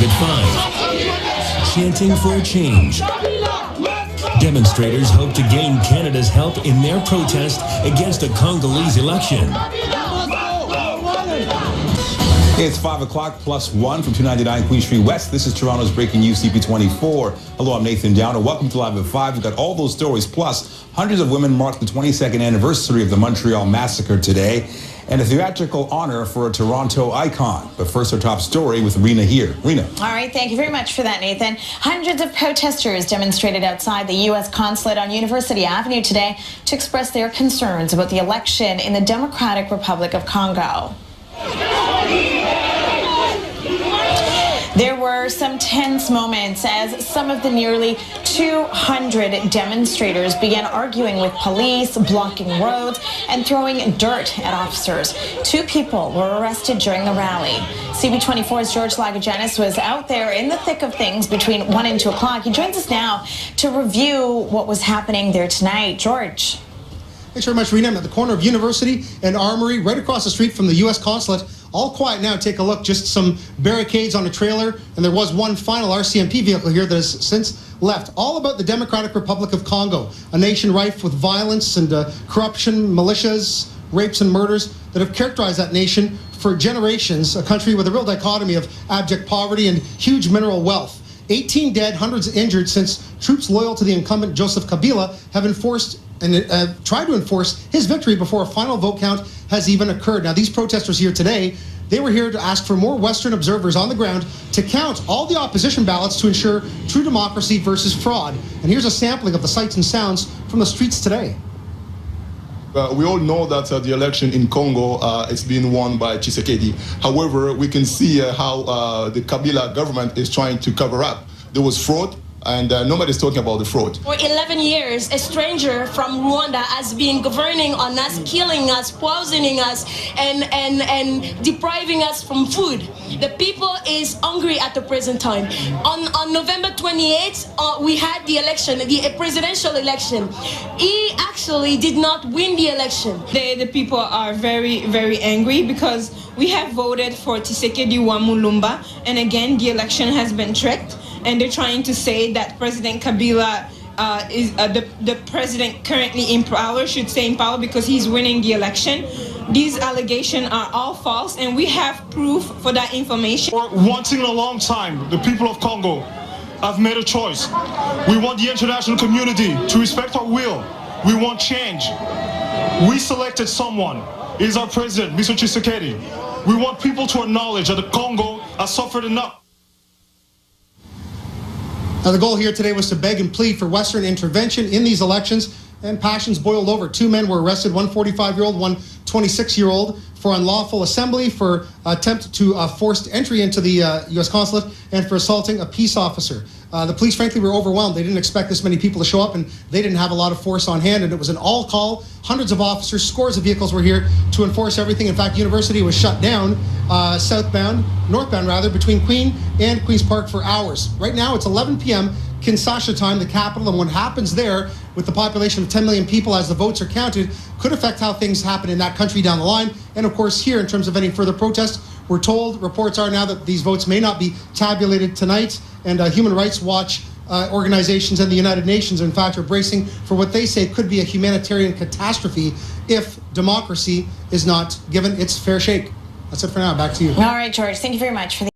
at 5, chanting for a change. Demonstrators hope to gain Canada's help in their protest against a Congolese election. It's 5 o'clock plus 1 from 299 Queen Street West. This is Toronto's breaking news, CP24. Hello, I'm Nathan Downer. Welcome to Live at 5. We've got all those stories, plus hundreds of women marked the 22nd anniversary of the Montreal massacre today, and a theatrical honor for a Toronto icon. But first, our top story with Rena here. Rena. All right, thank you very much for that, Nathan. Hundreds of protesters demonstrated outside the U.S. consulate on University Avenue today to express their concerns about the election in the Democratic Republic of Congo. There were some tense moments as some of the nearly 200 demonstrators began arguing with police, blocking roads, and throwing dirt at officers. 2 people were arrested during the rally. CB24's George Lagajanis was out there in the thick of things between 1 and 2 o'clock. He joins us now to review what was happening there tonight. George. Thanks very much, Rena. I'm at the corner of University and Armory, right across the street from the U.S. consulate. All quiet now. Take a look. Just some barricades on a trailer, and there was one final RCMP vehicle here that has since left. All about the Democratic Republic of Congo, a nation rife with violence and corruption, militias, rapes and murders that have characterized that nation for generations, a country with a real dichotomy of abject poverty and huge mineral wealth. 18 dead, hundreds injured since troops loyal to the incumbent Joseph Kabila have enforced and tried to enforce his victory before a final vote count has even occurred. Now, these protesters here today, they were here to ask for more Western observers on the ground to count all the opposition ballots to ensure true democracy versus fraud. And here's a sampling of the sights and sounds from the streets today. We all know that the election in Congo is being won by Tshisekedi. However, we can see how the Kabila government is trying to cover up. There was fraud, and nobody's talking about the fraud. For 11 years, a stranger from Rwanda has been governing on us, killing us, poisoning us, and depriving us from food. The people is hungry at the present time. On November 28th, we had the election, the presidential election. He actually did not win the election. The people are very, very angry because we have voted for Tshisekedi Wamulumba, and again, the election has been tricked. And they're trying to say that President Kabila is the president currently in power, should stay in power because he's winning the election. These allegations are all false, and we have proof for that information. For once in a long time, the people of Congo have made a choice. We want the international community to respect our will. We want change. We selected someone. He is our president, Mr. Tshisekedi. We want people to acknowledge that the Congo has suffered enough. Now, the goal here today was to beg and plead for Western intervention in these elections, and passions boiled over. 2 men were arrested, one 45-year-old, one 26-year-old, for unlawful assembly, for attempt to forced entry into the U.S. consulate, and for assaulting a peace officer. The police, frankly, were overwhelmed. They didn't expect this many people to show up, and they didn't have a lot of force on hand, and it was an all-call. Hundreds of officers, scores of vehicles were here to enforce everything. In fact, University was shut down, northbound rather, between Queen and Queen's Park for hours. Right now, it's 11 p.m. Kinshasa time, the capital, and what happens there with the population of 10 million people as the votes are counted could affect how things happen in that country down the line. And of course, here, in terms of any further protests, we're told, reports are now that these votes may not be tabulated tonight, and Human Rights Watch organizations and the United Nations, in fact, are bracing for what they say could be a humanitarian catastrophe if democracy is not given its fair shake. That's it for now. Back to you. All right, George. Thank you very much for the